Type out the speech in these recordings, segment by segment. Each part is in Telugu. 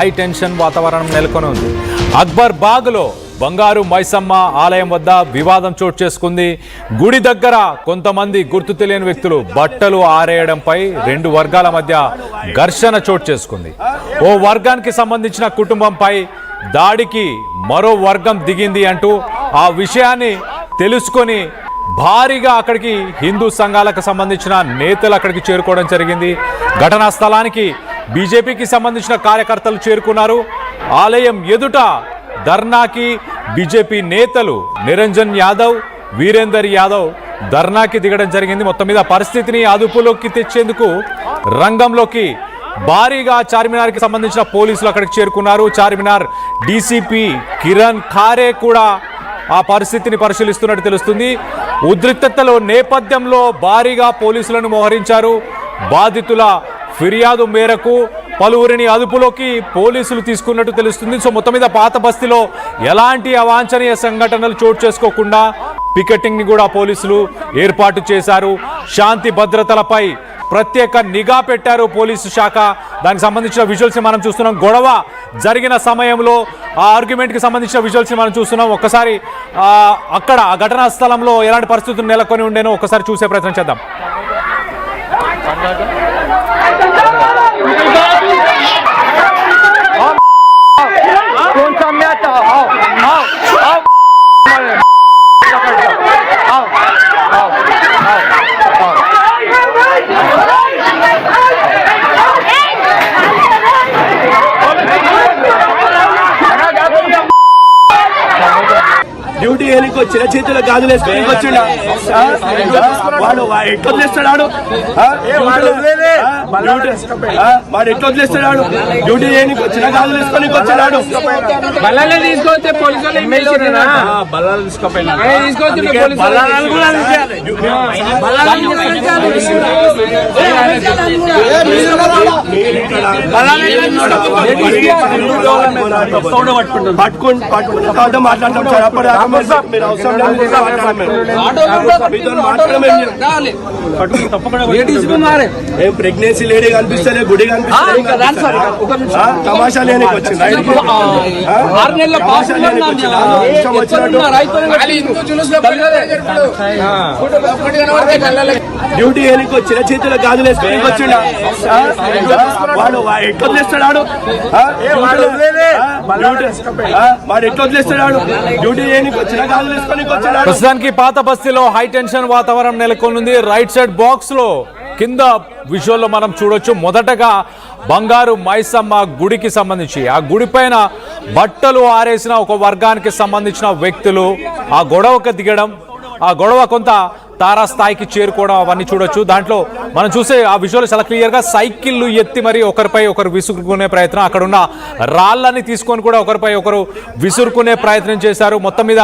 హై టెన్షన్ వాతావరణం నెలకొని ఉంది. అక్బర్ బాగ్లో బంగారు మైసమ్మ ఆలయం వద్ద వివాదం చోటు చేసుకుంది. గుడి దగ్గర కొంతమంది గుర్తు తెలియని వ్యక్తులు బట్టలు ఆరేయడంపై రెండు వర్గాల మధ్య ఘర్షణ చోటు చేసుకుంది. ఓ వర్గానికి సంబంధించిన కుటుంబంపై దాడికి మరో వర్గం దిగింది అంటూ ఆ విషయాన్ని తెలుసుకొని భారీగా అక్కడికి హిందూ సంఘాలకు సంబంధించిన నేతలు అక్కడికి చేరుకోవడం జరిగింది. ఘటనా స్థలానికి బీజేపీకి సంబంధించిన కార్యకర్తలు చేరుకున్నారు. ఆలయం ఎదుట ధర్నాకి బీజేపీ నేతలు నిరంజన్ యాదవ్, వీరేందర్ యాదవ్ ధర్నాకి దిగడం జరిగింది. మొత్తం మీద పరిస్థితిని అదుపులోకి తెచ్చేందుకు రంగంలోకి భారీగా చార్మినార్కి సంబంధించిన పోలీసులు అక్కడికి చేరుకున్నారు. చార్మినార్ డీసీపీ కిరణ్ ఖారే కూడా ఆ పరిస్థితిని పరిశీలిస్తున్నట్టు తెలుస్తుంది. ఉద్రిక్తతలో నేపథ్యంలో భారీగా పోలీసులను మోహరించారు. బాధితుల ఫిర్యాదు మేరకు పలువురిని అదుపులోకి పోలీసులు తీసుకున్నట్టు తెలుస్తుంది. సో మొత్తం మీద పాత బస్తీలో ఎలాంటి అవాంఛనీయ సంఘటనలు చోటు చేసుకోకుండా పికెటింగ్ ని కూడా పోలీసులు ఏర్పాటు చేశారు. శాంతి భద్రతలపై ప్రత్యేక నిఘా పెట్టారు పోలీసు శాఖ. దానికి సంబంధించిన విజువల్స్ మనం చూస్తున్నాం. గొడవ జరిగిన సమయంలో ఆ ఆర్గ్యుమెంట్ కి సంబంధించిన విజువల్స్ మనం చూస్తున్నాం. ఒక్కసారి అక్కడ ఆ ఘటనా స్థలంలో ఎలాంటి పరిస్థితులు నెలకొని ఉండేనో ఒక్కసారి చూసే ప్రయత్నం చేద్దాం. డ్యూటీ ఏనికి వచ్చిన చేతిలో గాజులు వేసుకొని వచ్చిండా వాడు ఎట్లా వదిలేస్తాడు? వాడు ఎట్లా వదిలేస్తాడు? డ్యూటీ ఏనికి వచ్చిన గాజులు వేసుకొని వచ్చినాడు. బల్లాలు తీసుకొస్తే పోలీసులు బల్లాలు తీసుకుపోయినా పట్టుకుని మాట్లాడతాం. ప్రెగ్నెన్సీ లేడీ కనిపిస్తలే, గుడి కనిపిస్తలే, తమాషా లేనికి వచ్చింది. డ్యూటీ ఏనికి వచ్చిన చేతిలో గాజులు వేసుకొని వచ్చిండా వాడు ఎట్లా వదిలేస్తాడు? వాడు ఎట్లా వదిలేస్తాడు? డ్యూటీ ఏనికి వచ్చిన గాజులు వేసుకొని వచ్చినాడు. ప్రస్తుతానికి పాత బస్తీలో హై టెన్షన్ వాతావరణం నెలకొంది. రైట్ సైడ్ బాక్స్ లో కింద విజువల్లో మనం చూడొచ్చు. మొదటగా బంగారు మైసమ్మ గుడికి సంబంధించి ఆ గుడి పైన బట్టలు ఆరేసిన ఒక వర్గానికి సంబంధించిన వ్యక్తులు ఆ గొడవకు దిగడం, ఆ గొడవ కొంత తారాస్థాయికి చేరుకోవడం అవన్నీ చూడొచ్చు. దాంట్లో మనం చూసే ఆ విజువల్ చాలా క్లియర్గా సైకిళ్ళు ఎత్తి మరి ఒకరిపై ఒకరు విసురుకునే ప్రయత్నం, అక్కడున్న రాళ్ళని తీసుకొని కూడా ఒకరిపై ఒకరు విసురుకునే ప్రయత్నం చేశారు. మొత్తం మీద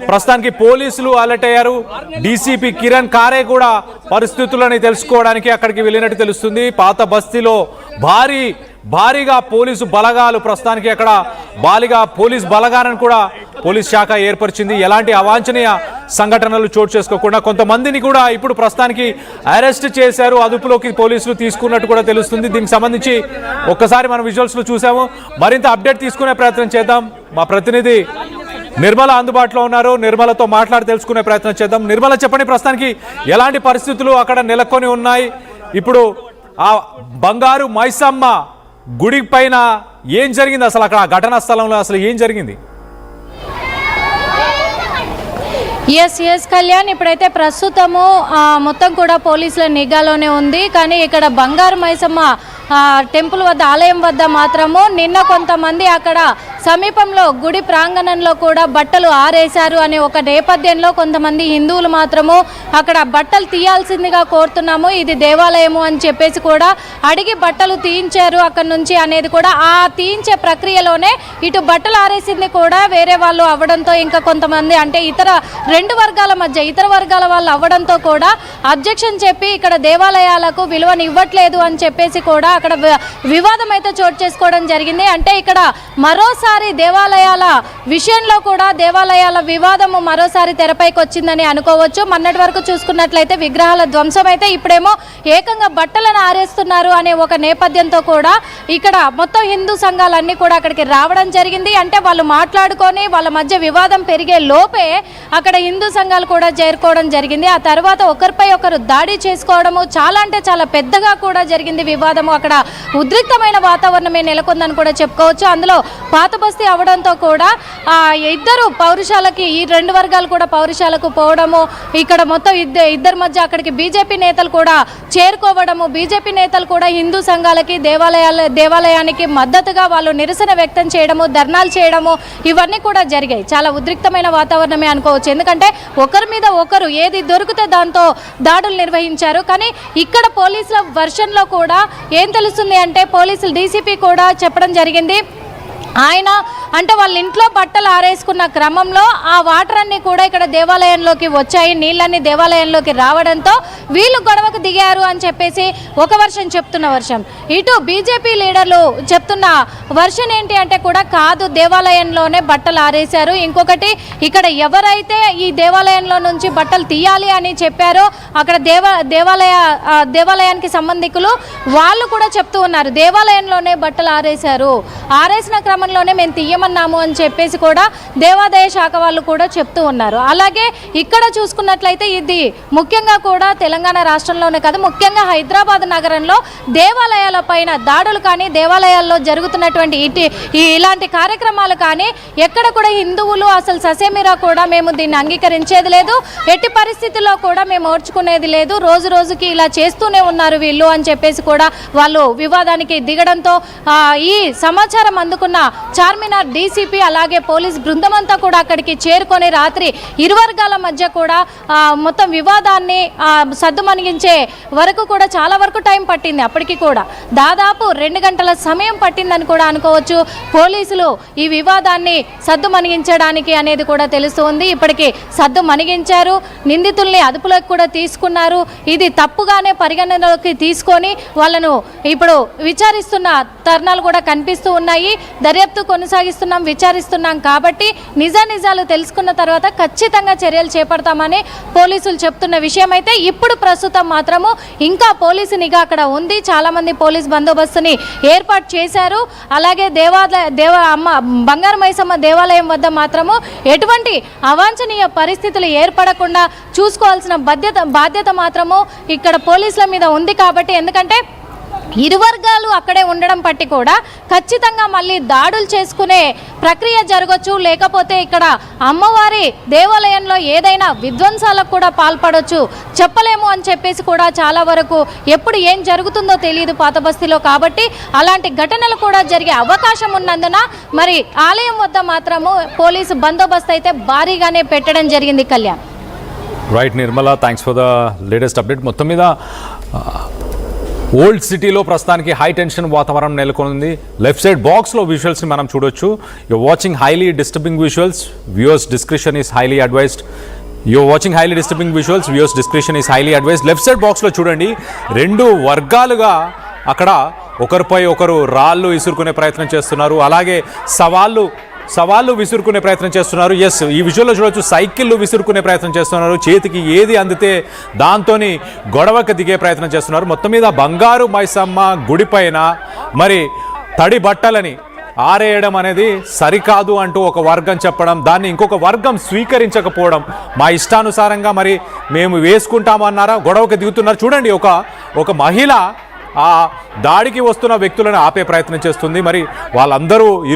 ప్రస్తుతానికి పోలీసులు అలర్ట్ అయ్యారు. డీసీపీ కిరణ్ ఖారే కూడా పరిస్థితులని తెలుసుకోవడానికి అక్కడికి వెళ్ళినట్టు తెలుస్తుంది. పాత బస్తీలో భారీగా పోలీసు బలగాలు ప్రస్తుతానికి అక్కడ పోలీస్ బలగాలను కూడా పోలీస్ శాఖ ఏర్పరిచింది. ఎలాంటి అవాంఛనీయ సంఘటనలు చోటు చేసుకోకుండా కొంతమందిని కూడా ఇప్పుడు ప్రస్తుతానికి అరెస్ట్ చేశారు. అదుపులోకి పోలీసులు తీసుకున్నట్టు కూడా తెలుస్తుంది. దీనికి సంబంధించి ఒక్కసారి మనం విజువల్స్లో చూసాము. మరింత అప్డేట్ తీసుకునే ప్రయత్నం చేద్దాం. మా ప్రతినిధి నిర్మల అందుబాటులో ఉన్నారు. నిర్మలతో మాట్లాడి తెలుసుకునే ప్రయత్నం చేద్దాం. నిర్మల, చెప్పండి, ప్రస్తుతానికి ఎలాంటి పరిస్థితులు అక్కడ నెలకొని ఉన్నాయి? ఇప్పుడు ఆ బంగారు మైసమ్మ గుడి పైన ఏం జరిగింది? అసలు అక్కడ ఘటనా స్థలంలో అసలు ఏం జరిగింది? ఎస్ కళ్యాణ్, ఇప్పుడైతే ప్రస్తుతము మొత్తం కూడా పోలీసుల నిఘాలోనే ఉంది. కానీ ఇక్కడ బంగారు మైసమ్మ టెంపుల్ వద్ద, ఆలయం వద్ద మాత్రము నిన్న కొంతమంది అక్కడ సమీపంలో గుడి ప్రాంగణంలో కూడా బట్టలు ఆరేశారు అనే ఒక నేపథ్యంలో కొంతమంది హిందువులు మాత్రము అక్కడ బట్టలు తీయాల్సిందిగా కోరుతున్నాము, ఇది దేవాలయము అని చెప్పేసి కూడా అడిగి బట్టలు తీయించారు అక్కడ నుంచి అనేది కూడా. ఆ తీయించే ప్రక్రియలోనే ఇటు బట్టలు ఆరేసింది కూడా వేరే వాళ్ళు అవ్వడంతో, ఇంకా కొంతమంది అంటే ఇతర వర్గాల మధ్య ఇతర వర్గాల వాళ్ళు అవ్వడంతో కూడా అబ్జెక్షన్ చెప్పి ఇక్కడ దేవాలయాలకు విలువను ఇవ్వట్లేదు అని చెప్పేసి కూడా అక్కడ వివాదం అయితే చోటు చేసుకోవడం జరిగింది. అంటే ఇక్కడ మరోసారి మరోసారి దేవాలయాల విషయంలో కూడా దేవాలయాల వివాదము మరోసారి తెరపైకి వచ్చిందని అనుకోవచ్చు. మొన్నటి వరకు చూసుకున్నట్లయితే విగ్రహాల ధ్వంసం అయితే ఇప్పుడేమో ఏకంగా బట్టలను ఆరేస్తున్నారు అనే ఒక నేపథ్యంతో కూడా ఇక్కడ మొత్తం హిందూ సంఘాలన్నీ కూడా అక్కడికి రావడం జరిగింది. అంటే వాళ్ళు మాట్లాడుకొని వాళ్ళ మధ్య వివాదం పెరిగే లోపే అక్కడ హిందూ సంఘాలు కూడా చేరుకోవడం జరిగింది. ఆ తర్వాత ఒకరిపై ఒకరు దాడి చేసుకోవడము చాలా అంటే చాలా పెద్దగా కూడా జరిగింది వివాదము. అక్కడ ఉద్రిక్తమైన వాతావరణమే నెలకొందని కూడా చెప్పుకోవచ్చు. అందులో పాత బస్తీ అవడంతో కూడా ఇద్దరు పౌరుషాలకి ఈ రెండు వర్గాలు కూడా పౌరుషాలకు పోవడము, ఇక్కడ మొత్తం ఇద్దరి మధ్య అక్కడికి బీజేపీ నేతలు కూడా చేరుకోవడము, బీజేపీ నేతలు కూడా హిందూ సంఘాలకి దేవాలయానికి మద్దతుగా వాళ్ళు నిరసన వ్యక్తం చేయడము, ధర్నాలు చేయడము ఇవన్నీ కూడా జరిగాయి. చాలా ఉద్రిక్తమైన వాతావరణమే అనుకోవచ్చు. ఎందుకంటే ఒకరి మీద ఒకరు ఏది దొరికితే దాంతో దాడులు నిర్వహించారు. కానీ ఇక్కడ పోలీసుల వర్షన్లో కూడా ఏం తెలుస్తుంది అంటే పోలీసులు డీసీపీ కూడా చెప్పడం జరిగింది, ఆయన అంటే వాళ్ళ ఇంట్లో బట్టలు ఆరేసుకున్న క్రమంలో ఆ వాటర్ అన్నీ కూడా ఇక్కడ దేవాలయంలోకి వచ్చాయి, నీళ్ళన్నీ దేవాలయంలోకి రావడంతో వీళ్ళు గొడవకు దిగారు అని చెప్పేసి ఒక వర్షన్ చెప్తున్న వర్షం. ఇటు బీజేపీ లీడర్లు చెప్తున్న వర్షన్ ఏంటి అంటే కూడా కాదు, దేవాలయంలోనే బట్టలు ఆరేశారు. ఇంకొకటి ఇక్కడ ఎవరైతే ఈ దేవాలయంలో నుంచి బట్టలు తీయాలి అని చెప్పారో అక్కడ దేవాలయానికి సంబంధికులు వాళ్ళు కూడా చెప్తూ ఉన్నారు, దేవాలయంలోనే బట్టలు ఆరేశారు, ఆరేసిన క్రమంలోనే మేము తీయమన్నాము అని చెప్పేసి కూడా దేవాదాయ శాఖ వాళ్ళు కూడా చెప్తూ ఉన్నారు. అలాగే ఇక్కడ చూసుకున్నట్లయితే ఇది ముఖ్యంగా కూడా తెలంగాణ రాష్ట్రంలోనే కాదు, ముఖ్యంగా హైదరాబాద్ నగరంలో దేవాలయాల పైన దాడులు కానీ దేవాలయాల్లో జరుగుతున్నటువంటి ఇలాంటి కార్యక్రమాలు కానీ ఎక్కడ కూడా హిందువులు అసలు ససేమిరా కూడా మేము దీన్ని అంగీకరించేది లేదు, ఎట్టి పరిస్థితుల్లో కూడా మేము ఓర్చుకునేది లేదు, రోజు రోజుకి ఇలా చేస్తూనే ఉన్నారు వీళ్ళు అని చెప్పేసి కూడా వాళ్ళు వివాదానికి దిగడంతో ఈ సమాచారం అందుకున్న చార్మినార్ డీసీపీ అలాగే పోలీస్ బృందం అంతా కూడా అక్కడికి చేరుకొని రాత్రి ఇరు వర్గాల మధ్య కూడా మొత్తం వివాదాన్ని సద్దుమణిగించే వరకు కూడా చాలా వరకు టైం పట్టింది. అప్పటికి కూడా దాదాపు 2 గంటల సమయం పట్టిందని కూడా అనుకోవచ్చు పోలీసులు ఈ వివాదాన్ని సద్దుమణిగించడానికి అనేది కూడా తెలుస్తుంది. ఇప్పటికీ సద్దు మణిగించారు, నిందితుల్ని అదుపులోకి కూడా తీసుకున్నారు. ఇది తప్పుగానే పరిగణనలోకి తీసుకొని వాళ్ళను ఇప్పుడు విచారిస్తున్న తరుణాలు కూడా కనిపిస్తూ ఉన్నాయి. దర్యాప్తు కొనసాగిస్తున్నాం, విచారిస్తున్నాం కాబట్టి నిజాలు తెలుసుకున్న తర్వాత ఖచ్చితంగా చర్యలు చేపడతామని పోలీసులు చెప్తున్న విషయం అయితే ఇప్పుడు ప్రస్తుతం మాత్రము ఇంకా పోలీసు నిఘా అక్కడ ఉంది. చాలా మంది పోలీస్ బందోబస్తుని ఏర్పాటు చేశారు. అలాగే బంగారు మైసమ్మ దేవాలయం వద్ద మాత్రము ఎటువంటి అవాంఛనీయ పరిస్థితులు ఏర్పడకుండా చూసుకోవాల్సిన బాధ్యత మాత్రము ఇక్కడ పోలీసుల మీద ఉంది. కాబట్టి ఎందుకంటే ఇరు వర్గాలు అక్కడే ఉండడం బట్టి కూడా ఖచ్చితంగా మళ్ళీ దాడులు చేసుకునే ప్రక్రియ జరగచ్చు, లేకపోతే ఇక్కడ అమ్మవారి దేవాలయంలో ఏదైనా విధ్వంసాలకు కూడా పాల్పడవచ్చు, చెప్పలేము అని చెప్పేసి కూడా చాలా వరకు ఎప్పుడు ఏం జరుగుతుందో తెలియదు పాత బస్తీలో. కాబట్టి అలాంటి ఘటనలు కూడా జరిగే అవకాశం ఉన్నందున మరి ఆలయం వద్ద మాత్రము పోలీసు బందోబస్తు అయితే భారీగానే పెట్టడం జరిగింది. Kalyan. Right Nirmala, thanks for the latest update. మొత్తం మీద ఓల్డ్ సిటీలో ప్రస్తుతానికి హై టెన్షన్ వాతావరణం నెలకొంది. లెఫ్ట్ సైడ్ బాక్స్లో విజువల్స్ని మనం చూడొచ్చు. You're watching highly disturbing visuals, viewers description is highly advised. Left side బాక్స్లో చూడండి, 2 వర్గాలుగా అక్కడ ఒకరిపై ఒకరు రాళ్ళు విసురుకునే ప్రయత్నం చేస్తున్నారు, అలాగే సవాళ్ళు విసురుకునే ప్రయత్నం చేస్తున్నారు. ఎస్, ఈ విజువల్లో చూడొచ్చు, సైకిళ్ళు విసురుకునే ప్రయత్నం చేస్తున్నారు, చేతికి ఏది అందితే దాంతోని గొడవకు దిగే ప్రయత్నం చేస్తున్నారు. మొత్తం మీద బంగారు మైసమ్మ గుడిపైన మరి తడి బట్టలని ఆరేయడం అనేది సరికాదు అంటూ ఒక వర్గం చెప్పడం, దాన్ని ఇంకొక వర్గం స్వీకరించకపోవడం, మా ఇష్టానుసారంగా మరి మేము వేసుకుంటామన్నారా, గొడవకు దిగుతున్నారు. చూడండి, ఒక మహిళ ఆ దాడికి వస్తున్న వ్యక్తులను ఆపే ప్రయత్నం చేస్తుంది. మరి వాళ్ళందరూ